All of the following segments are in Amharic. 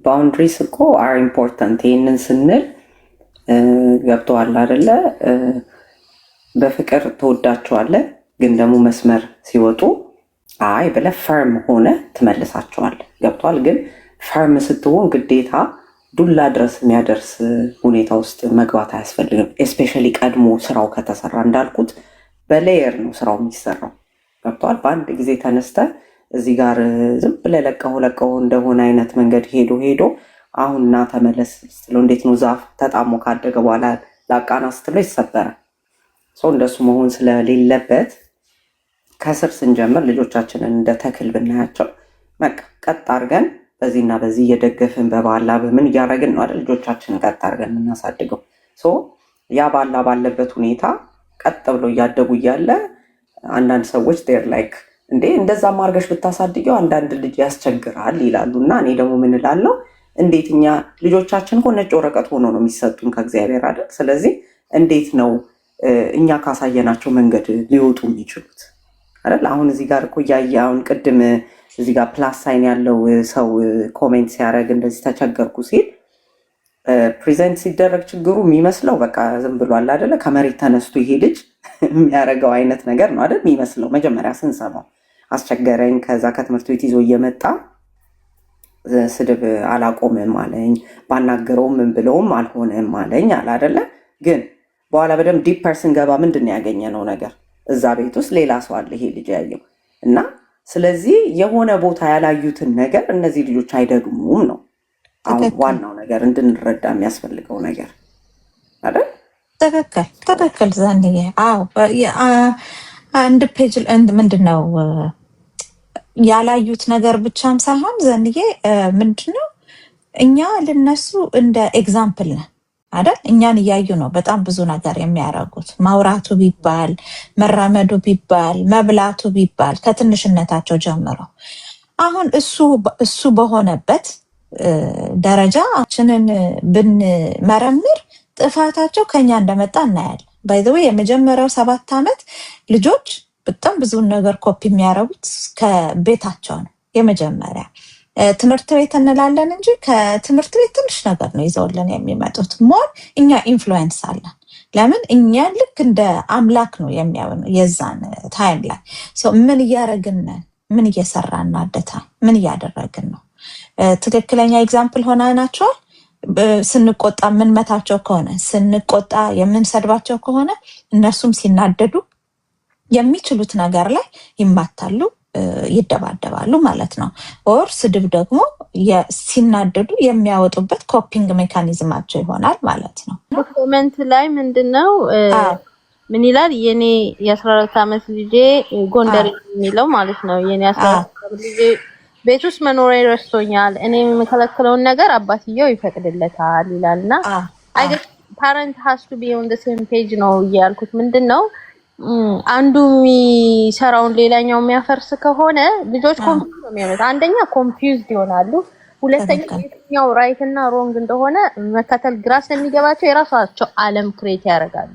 ባውንድሪስ እኮ አር ኢምፖርታንት። ይህንን ስንል ገብቶሃል አይደለ? በፍቅር ትወዳቸዋለህ፣ ግን ደግሞ መስመር ሲወጡ አይ ብለህ ፈርም ሆነ ትመልሳቸዋለህ። ገብቶሃል? ግን ፈርም ስትሆን ግዴታ ዱላ ድረስ የሚያደርስ ሁኔታ ውስጥ መግባት አያስፈልግም። ኤስፔሻሊ ቀድሞ ስራው ከተሰራ እንዳልኩት በሌየር ነው ስራው የሚሰራው። ገብቶሃል? በአንድ ጊዜ ተነስተ እዚህ ጋር ዝም ብለህ ለቀው እንደሆነ አይነት መንገድ ሄዶ አሁን እና ተመለስ ስትለው እንዴት ነው ዛፍ ተጣሞ ካደገ በኋላ ላቃና ስትለው ይሰበራል። ሰው እንደሱ መሆን ስለሌለበት ከስር ስንጀምር ልጆቻችንን እንደ ተክል ብናያቸው ቀጥ አድርገን በዚህና በዚህ እየደገፍን በባላ በምን እያደረግን ነው አይደል ልጆቻችንን ቀጥ አድርገን የምናሳድገው። ያ ባላ ባለበት ሁኔታ ቀጥ ብሎ እያደጉ እያለ አንዳንድ ሰዎች ዴር ላይክ እንዴ እንደዛ ማርገሽ ብታሳድገው አንዳንድ ልጅ ያስቸግራል ይላሉ። እና እኔ ደግሞ ምን እላለሁ፣ እንዴት እኛ ልጆቻችን እኮ ነጭ ወረቀት ሆኖ ነው የሚሰጡን ከእግዚአብሔር አይደል? ስለዚህ እንዴት ነው እኛ ካሳየናቸው መንገድ ሊወጡ የሚችሉት አይደል? አሁን እዚህ ጋር እኮ እያየ አሁን ቅድም እዚህ ጋር ፕላስ ሳይን ያለው ሰው ኮሜንት ሲያደርግ እንደዚህ ተቸገርኩ ሲል ፕሬዘንት ሲደረግ ችግሩ የሚመስለው በቃ ዝም ብሏል አይደለ? ከመሬት ተነስቶ ይሄ ልጅ የሚያደርገው አይነት ነገር ነው አይደል የሚመስለው። መጀመሪያ ስንሰማው አስቸገረኝ፣ ከዛ ከትምህርት ቤት ይዞ እየመጣ ስድብ አላቆምም አለኝ፣ ባናገረውም ምን ብለውም አልሆነም አለኝ አለ አይደለ? ግን በኋላ በደንብ ዲፕ ፐርሰን ገባ ምንድን ነው ያገኘነው ነገር? እዛ ቤት ውስጥ ሌላ ሰው አለ ይሄ ልጅ ያየው እና ስለዚህ የሆነ ቦታ ያላዩትን ነገር እነዚህ ልጆች አይደግሙም ነው አሁን ዋናው ነገር እንድንረዳ የሚያስፈልገው ነገር አይደል? ትክክል ዘንዬ። አዎ አንድ ፔጅ ምንድነው ያላዩት ነገር ብቻም ሳይሆን ዘንዬ ምንድነው እኛ ልነሱ እንደ ኤግዛምፕል ነን አይደል? እኛን እያዩ ነው በጣም ብዙ ነገር የሚያደርጉት። ማውራቱ ቢባል፣ መራመዱ ቢባል፣ መብላቱ ቢባል ከትንሽነታቸው ጀምሮ አሁን እሱ በሆነበት ደረጃችንን ብንመረምር ጥፋታቸው ከኛ እንደመጣ እናያለን። ባይ ዘ ዌይ የመጀመሪያው 7 ዓመት ልጆች በጣም ብዙ ነገር ኮፒ የሚያደርጉት ከቤታቸው ነው። የመጀመሪያ ትምህርት ቤት እንላለን እንጂ ከትምህርት ቤት ትንሽ ነገር ነው ይዘውልን የሚመጡት። ሞር እኛ ኢንፍሉዌንስ አለን። ለምን እኛ ልክ እንደ አምላክ ነው የሚያዩን። የዛን ታይም ላይ ምን እያደረግን ምን እየሰራን አደታ ምን እያደረግን ነው? ትክክለኛ ኤግዛምፕል ሆነናቸዋል። ስንቆጣ የምንመታቸው ከሆነ ስንቆጣ የምንሰድባቸው ከሆነ እነሱም ሲናደዱ የሚችሉት ነገር ላይ ይማታሉ፣ ይደባደባሉ ማለት ነው። ኦር ስድብ ደግሞ ሲናደዱ የሚያወጡበት ኮፒንግ ሜካኒዝማቸው ይሆናል ማለት ነው። ኮሜንት ላይ ምንድነው ምን ይላል? የኔ የ14 ዓመት ልጄ ጎንደር የሚለው ማለት ነው። የኔ 14 ዓመት ልጄ ቤት ውስጥ መኖሪያ ረስቶኛል፣ እኔ የምከለክለውን ነገር አባትየው ይፈቅድለታል ይላልና አይ ገስ ፓረንት ሃስ ቱ ቢ ኦን ዘ ሴም ፔጅ ነው ያልኩት። ምንድነው አንዱ የሚሰራውን ሌላኛው የሚያፈርስ ከሆነ ልጆች ኮንፊውዝ ነው የሚሆኑት። አንደኛ ኮንፊውዝድ ይሆናሉ፣ ሁለተኛ የትኛው ራይት እና ሮንግ እንደሆነ መከተል ግራ ስለሚገባቸው የራሳቸው ዓለም ክሬት ያደርጋሉ።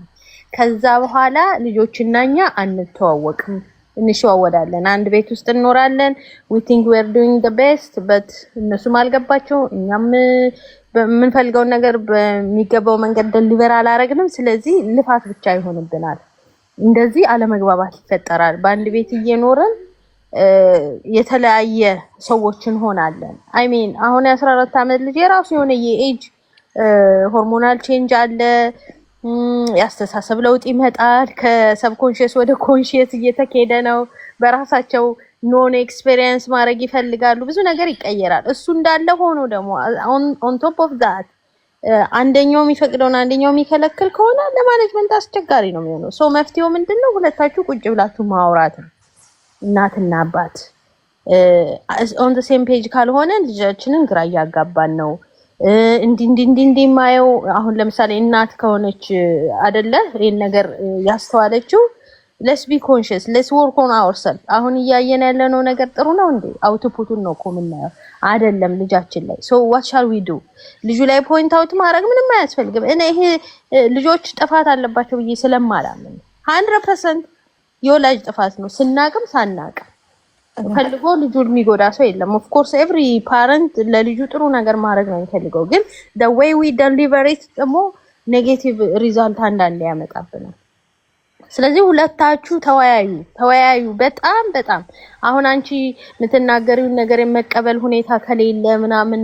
ከዛ በኋላ ልጆችና እኛ አንተዋወቅም፣ እንሸዋወዳለን። አንድ ቤት ውስጥ እንኖራለን። we think we are doing the best but እነሱም አልገባቸው፣ እኛም በምንፈልገው ነገር በሚገባው መንገድ ደሊቨር አላረግንም። ስለዚህ ልፋት ብቻ ይሆንብናል። እንደዚህ አለመግባባት ይፈጠራል። በአንድ ቤት እየኖርን የተለያየ ሰዎች እንሆናለን። አይ ሚን አሁን 14 ዓመት ልጅ የራሱ የሆነ የኤጅ ሆርሞናል ቼንጅ አለ። ያስተሳሰብ ለውጥ ይመጣል። ከሰብኮንሺየስ ወደ ኮንሺየስ እየተኬደ ነው። በራሳቸው ኖን ኤክስፒሪየንስ ማድረግ ይፈልጋሉ። ብዙ ነገር ይቀየራል። እሱ እንዳለ ሆኖ ደግሞ ኦን ቶፕ ኦፍ ዛት አንደኛው የሚፈቅደውን አንደኛው የሚከለክል ከሆነ ለማኔጅመንት አስቸጋሪ ነው የሚሆነው። ሶ መፍትሄው ምንድነው? ሁለታችሁ ቁጭ ብላችሁ ማውራት ነው። እናትና አባት ኦን ዘ ሴም ፔጅ ካልሆነ ልጃችንን ግራ እያጋባን ነው። እንዲ ማየው አሁን ለምሳሌ እናት ከሆነች አይደለ ይሄን ነገር ያስተዋለችው let's be conscious, let's work on ourselves። አሁን እያየን ያለነው ነገር ጥሩ ነው እንዴ? አውትፑቱን ነው እኮ የምናየው አይደለም ልጃችን ላይ። so what shall we do? ልጁ ላይ ፖይንት አውት ማድረግ ምንም አያስፈልግም። እኔ ይሄ ልጆች ጥፋት አለባቸው ብዬ ስለማላምን 100% የወላጅ ጥፋት ነው፣ ስናቅም ሳናቅም ፈልጎ ልጁን የሚጎዳ ሰው የለም። ኦፍ ኮርስ ኤቭሪ ፓረንት ለልጁ ጥሩ ነገር ማድረግ ነው የሚፈልገው፣ ግን the way we deliver it ደግሞ ኔጌቲቭ ሪዛልት አንዳንዴ ያመጣብናል። ስለዚህ ሁለታችሁ ተወያዩ። በጣም አሁን አንቺ የምትናገሪውን ነገር የመቀበል ሁኔታ ከሌለ ምናምን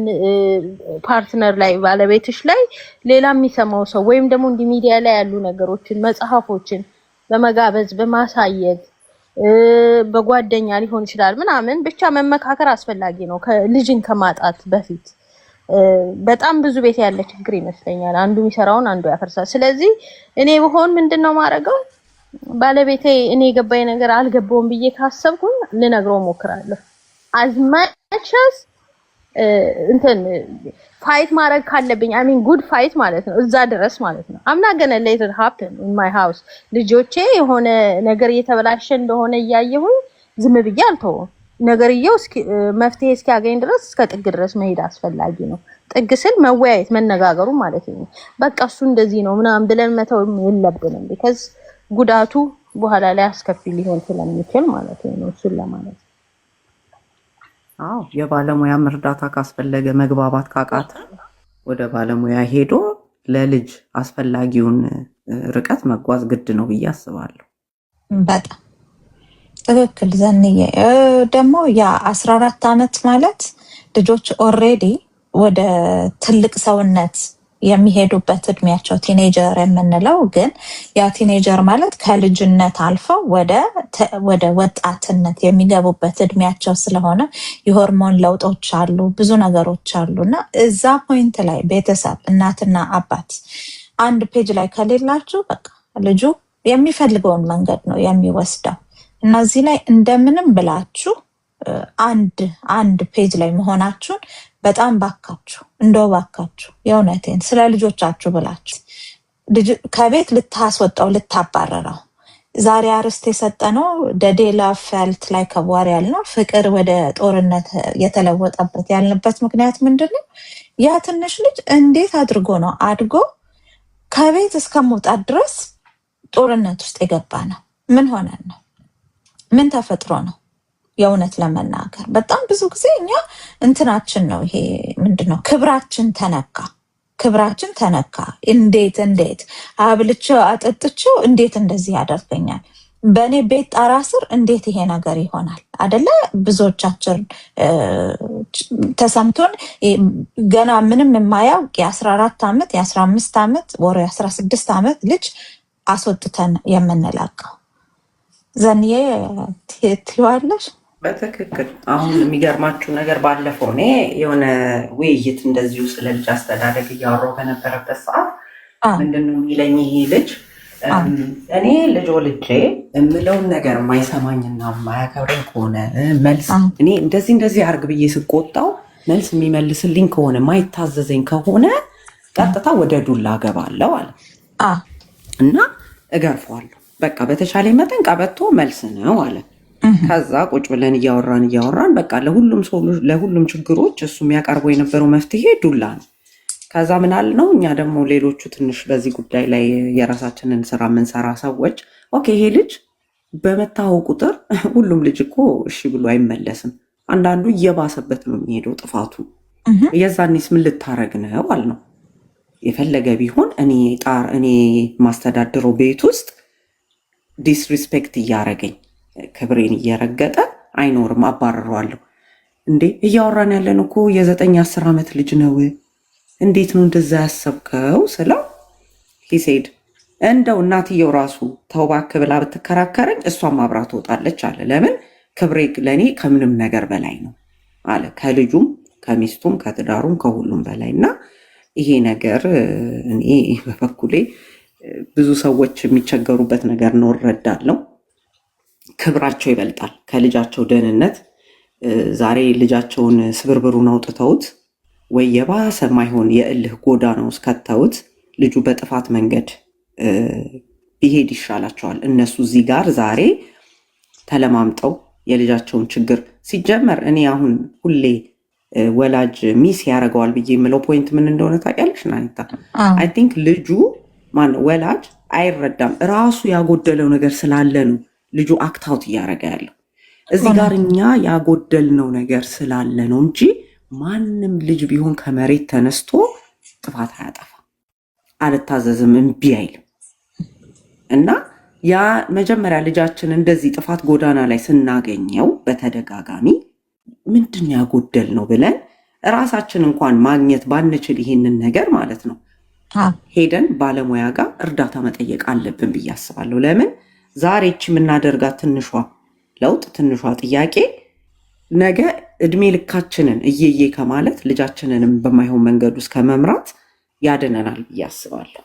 ፓርትነር ላይ ባለቤትሽ ላይ ሌላ የሚሰማው ሰው ወይም ደግሞ እንዲህ ሚዲያ ላይ ያሉ ነገሮችን መጽሐፎችን በመጋበዝ በማሳየት በጓደኛ ሊሆን ይችላል ምናምን ብቻ መመካከር አስፈላጊ ነው ልጅን ከማጣት በፊት። በጣም ብዙ ቤት ያለ ችግር ይመስለኛል። አንዱ የሚሰራውን አንዱ ያፈርሳል። ስለዚህ እኔ ብሆን ምንድነው ማረገው? ባለቤቴ እኔ የገባኝ ነገር አልገባውም ብዬ ካሰብኩኝ ልነግረው ሞክራለሁ። as much as እንትን ፋይት ማድረግ ካለብኝ I mean good fight ማለት ነው እዛ ድረስ ማለት ነው። I'm not gonna let it happen in my house። ልጆቼ የሆነ ነገር እየተበላሸ እንደሆነ እያየሁኝ ዝም ብዬ አልተውም። ነገርየው መፍትሄ እስኪያገኝ ድረስ እስከ ጥግ ድረስ መሄድ አስፈላጊ ነው። ጥግ ስል መወያየት መነጋገሩ ማለት ነው። በቃ እሱ እንደዚህ ነው ምናምን ብለን መተው የለብንም because ጉዳቱ በኋላ ላይ አስከፊ ሊሆን ስለሚችል ማለት ነው። እሱን ለማለት አዎ የባለሙያም እርዳታ ካስፈለገ መግባባት ካቃተ ወደ ባለሙያ ሄዶ ለልጅ አስፈላጊውን ርቀት መጓዝ ግድ ነው ብዬ አስባለሁ። በጣም ትክክል ዘንዬ። ደግሞ ያ 14 ዓመት ማለት ልጆች ኦሬዲ ወደ ትልቅ ሰውነት የሚሄዱበት እድሜያቸው ቲኔጀር የምንለው ግን ያ ቲኔጀር ማለት ከልጅነት አልፈው ወደ ወጣትነት የሚገቡበት እድሜያቸው ስለሆነ የሆርሞን ለውጦች አሉ፣ ብዙ ነገሮች አሉና እዛ ፖይንት ላይ ቤተሰብ እናትና አባት አንድ ፔጅ ላይ ከሌላችሁ በቃ ልጁ የሚፈልገውን መንገድ ነው የሚወስደው እና እዚህ ላይ እንደምንም ብላችሁ አንድ ፔጅ ላይ መሆናችሁን በጣም ባካችሁ የእውነቴን ስለ ልጆቻችሁ ብላችሁ ከቤት ልታስወጣው ልታባረረው። ዛሬ አርስት የሰጠነው ደዴላ ፈልት ላይ ከቧር ያልነው ፍቅር ወደ ጦርነት የተለወጠበት ያልንበት ምክንያት ምንድነው? ያ ትንሽ ልጅ እንዴት አድርጎ ነው አድጎ ከቤት እስከመውጣት ድረስ ጦርነት ውስጥ የገባ ነው? ምን ሆነን ነው? ምን ተፈጥሮ ነው? የእውነት ለመናገር በጣም ብዙ ጊዜ እኛ እንትናችን ነው ይሄ ምንድነው ክብራችን ተነካ። እንዴት አብልቼው አጠጥቼው እንዴት እንደዚህ ያደርገኛል? በእኔ ቤት ጣራ ስር እንዴት ይሄ ነገር ይሆናል? አይደለ? ብዙዎቻችን ተሰምቶን ገና ምንም የማያውቅ የ14 ዓመት የ15 ዓመት ወር የ16 ዓመት ልጅ አስወጥተን የምንላቀው ዘንዬ ትይዋለሽ። በትክክል አሁን የሚገርማችሁ ነገር ባለፈው እኔ የሆነ ውይይት እንደዚሁ ስለ ልጅ አስተዳደግ እያወራሁ በነበረበት ሰዓት ምንድነው የሚለኝ ይሄ ልጅ እኔ ልጅ ወልጄ የምለውን ነገር የማይሰማኝና የማያከብረኝ ከሆነ መልስ እኔ እንደዚህ አርግ ብዬ ስቆጣው መልስ የሚመልስልኝ ከሆነ ማይታዘዘኝ ከሆነ ቀጥታ ወደ ዱላ ገባለሁ አለ እና እገርፈዋለሁ። በቃ በተቻለ መጠን ቀበቶ መልስ ነው አለ። ከዛ ቁጭ ብለን እያወራን በቃ ለሁሉም ችግሮች እሱ የሚያቀርበው የነበረው መፍትሄ ዱላ ነው። ከዛ ምን አለ ነው እኛ ደግሞ ሌሎቹ ትንሽ በዚህ ጉዳይ ላይ የራሳችንን ስራ የምንሰራ ሰዎች ኦኬ ይሄ ልጅ በመታው ቁጥር ሁሉም ልጅ እኮ እሺ ብሎ አይመለስም። አንዳንዱ እየባሰበት ነው የሚሄደው ጥፋቱ። የዛኔስ ምን ልታረግ ነው አልነው። የፈለገ ቢሆን እኔ ማስተዳድረው ቤት ውስጥ ዲስሪስፔክት እያረገኝ ክብሬን እየረገጠ አይኖርም፣ አባረረዋለሁ። እንዴ እያወራን ያለን እኮ የ9-10 ዓመት ልጅ ነው። እንዴት ነው እንደዛ ያሰብከው ስለው ሂሴድ እንደው እናትየው ራሱ ተውባክ ብላ ብትከራከረኝ እሷም አብራ ትወጣለች አለ። ለምን ክብሬ ለእኔ ከምንም ነገር በላይ ነው አለ። ከልጁም ከሚስቱም ከትዳሩም ከሁሉም በላይ እና ይሄ ነገር እኔ በበኩሌ ብዙ ሰዎች የሚቸገሩበት ነገር ነው እረዳለሁ። ክብራቸው ይበልጣል ከልጃቸው ደህንነት። ዛሬ ልጃቸውን ስብርብሩን አውጥተውት ወይ የባሰ ማይሆን የእልህ ጎዳና ውስጥ ከተውት ልጁ በጥፋት መንገድ ቢሄድ ይሻላቸዋል። እነሱ እዚህ ጋር ዛሬ ተለማምጠው የልጃቸውን ችግር ሲጀመር እኔ አሁን ሁሌ ወላጅ ሚስ ያደርገዋል ብዬ የምለው ፖይንት ምን እንደሆነ ታውቂያለሽ ናኒታ? አይ ቲንክ ልጁ ወላጅ አይረዳም። ራሱ ያጎደለው ነገር ስላለ ነው ልጁ አክታውት እያደረገ ያለው። እዚህ ጋር እኛ ያጎደልነው ነገር ስላለ ነው እንጂ ማንም ልጅ ቢሆን ከመሬት ተነስቶ ጥፋት አያጠፋ፣ አልታዘዝም፣ እምቢ አይልም። እና ያ መጀመሪያ ልጃችን እንደዚህ ጥፋት ጎዳና ላይ ስናገኘው በተደጋጋሚ ምንድን ያጎደልነው ብለን ራሳችን እንኳን ማግኘት ባንችል ይሄንን ነገር ማለት ነው ሄደን ባለሙያ ጋር እርዳታ መጠየቅ አለብን ብዬ አስባለሁ። ለምን ዛሬ እቺ የምናደርጋት ትንሿ ለውጥ ትንሿ ጥያቄ ነገ እድሜ ልካችንን እየየ ከማለት ልጃችንንም በማይሆን መንገድ ውስጥ ከመምራት ያድነናል ብዬ አስባለሁ።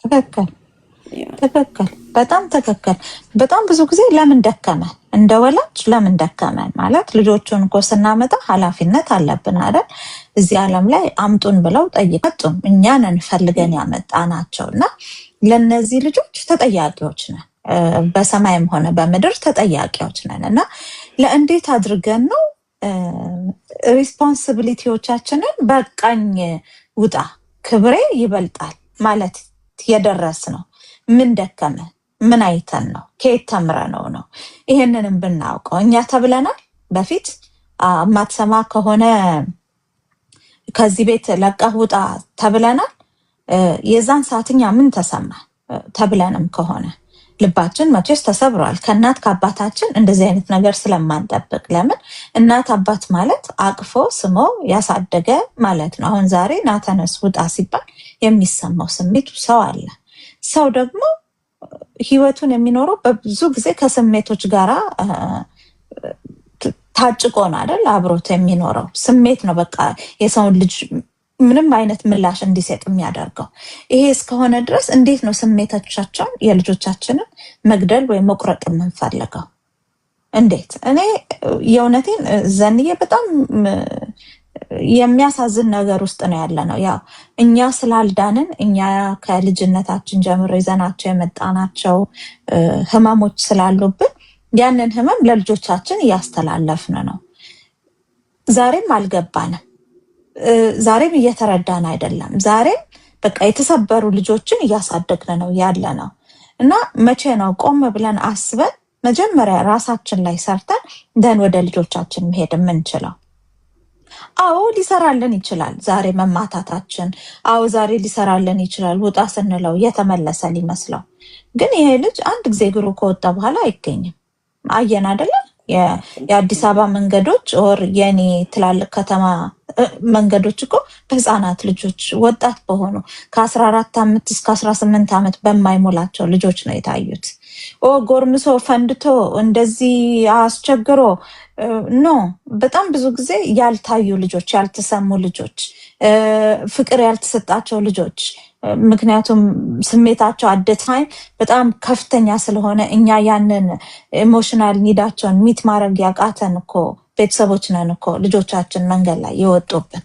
ትክክል፣ በጣም ትክክል። በጣም ብዙ ጊዜ ለምን ደከመን እንደ ወላጅ ለምን ደከመን ማለት ልጆቹን እኮ ስናመጣ ኃላፊነት አለብን አይደል? እዚህ ዓለም ላይ አምጡን ብለው ጠይቀጡም እኛንን ፈልገን ያመጣናቸው እና ለነዚህ ልጆች ተጠያቂዎች ነን፣ በሰማይም ሆነ በምድር ተጠያቂዎች ነን እና ለእንዴት አድርገን ነው ሪስፖንሲቢሊቲዎቻችንን በቃኝ ውጣ ክብሬ ይበልጣል ማለት የደረስ ነው? ምን ደከመ? ምን አይተን ነው? ከየት ተምረነው ነው? ይሄንንም ብናውቀው እኛ ተብለናል። በፊት ማትሰማ ከሆነ ከዚህ ቤት ለቀህ ውጣ ተብለናል። የዛን ሰዓትኛ ምን ተሰማ ተብለንም ከሆነ ልባችን መቼስ ተሰብሯል። ከእናት ከአባታችን እንደዚህ አይነት ነገር ስለማንጠብቅ። ለምን እናት አባት ማለት አቅፎ ስሞ ያሳደገ ማለት ነው። አሁን ዛሬ ና ተነስ ውጣ ሲባል የሚሰማው ስሜቱ ሰው አለ። ሰው ደግሞ ህይወቱን የሚኖረው በብዙ ጊዜ ከስሜቶች ጋር ታጭቆ ነው አይደል? አብሮት የሚኖረው ስሜት ነው። በቃ የሰውን ልጅ ምንም አይነት ምላሽ እንዲሰጥ የሚያደርገው ይሄ እስከሆነ ድረስ እንዴት ነው ስሜቶቻቸውን የልጆቻችንን መግደል ወይም መቁረጥ የምንፈልገው? እንዴት? እኔ የእውነቴን ዘንዬ በጣም የሚያሳዝን ነገር ውስጥ ነው ያለ ነው። ያው እኛ ስላልዳንን እኛ ከልጅነታችን ጀምሮ ይዘናቸው የመጣናቸው ህመሞች ስላሉብን ያንን ህመም ለልጆቻችን እያስተላለፍን ነው። ዛሬም አልገባንም። ዛሬም እየተረዳን አይደለም። ዛሬም በቃ የተሰበሩ ልጆችን እያሳደግን ነው ያለ ነው እና መቼ ነው ቆም ብለን አስበን መጀመሪያ ራሳችን ላይ ሰርተን ደን ወደ ልጆቻችን መሄድ የምንችለው? አዎ ሊሰራልን ይችላል ዛሬ መማታታችን። አዎ ዛሬ ሊሰራልን ይችላል ውጣ ስንለው የተመለሰ ሊመስለው። ግን ይሄ ልጅ አንድ ጊዜ እግሩ ከወጣ በኋላ አይገኝም። አየን አይደለ? የአዲስ አበባ መንገዶች ኦር የኔ ትላልቅ ከተማ መንገዶች እኮ በህፃናት ልጆች ወጣት በሆኑ ከ14 ዓመት እስከ 18 ዓመት በማይሞላቸው ልጆች ነው የታዩት። ጎርምሶ ፈንድቶ እንደዚህ አስቸግሮ ኖ። በጣም ብዙ ጊዜ ያልታዩ ልጆች፣ ያልተሰሙ ልጆች፣ ፍቅር ያልተሰጣቸው ልጆች ምክንያቱም ስሜታቸው አደታይም በጣም ከፍተኛ ስለሆነ እኛ ያንን ኢሞሽናል ኒዳቸውን ሚት ማድረግ ያቃተን እኮ ቤተሰቦች ነን እኮ ልጆቻችን መንገድ ላይ የወጡብን።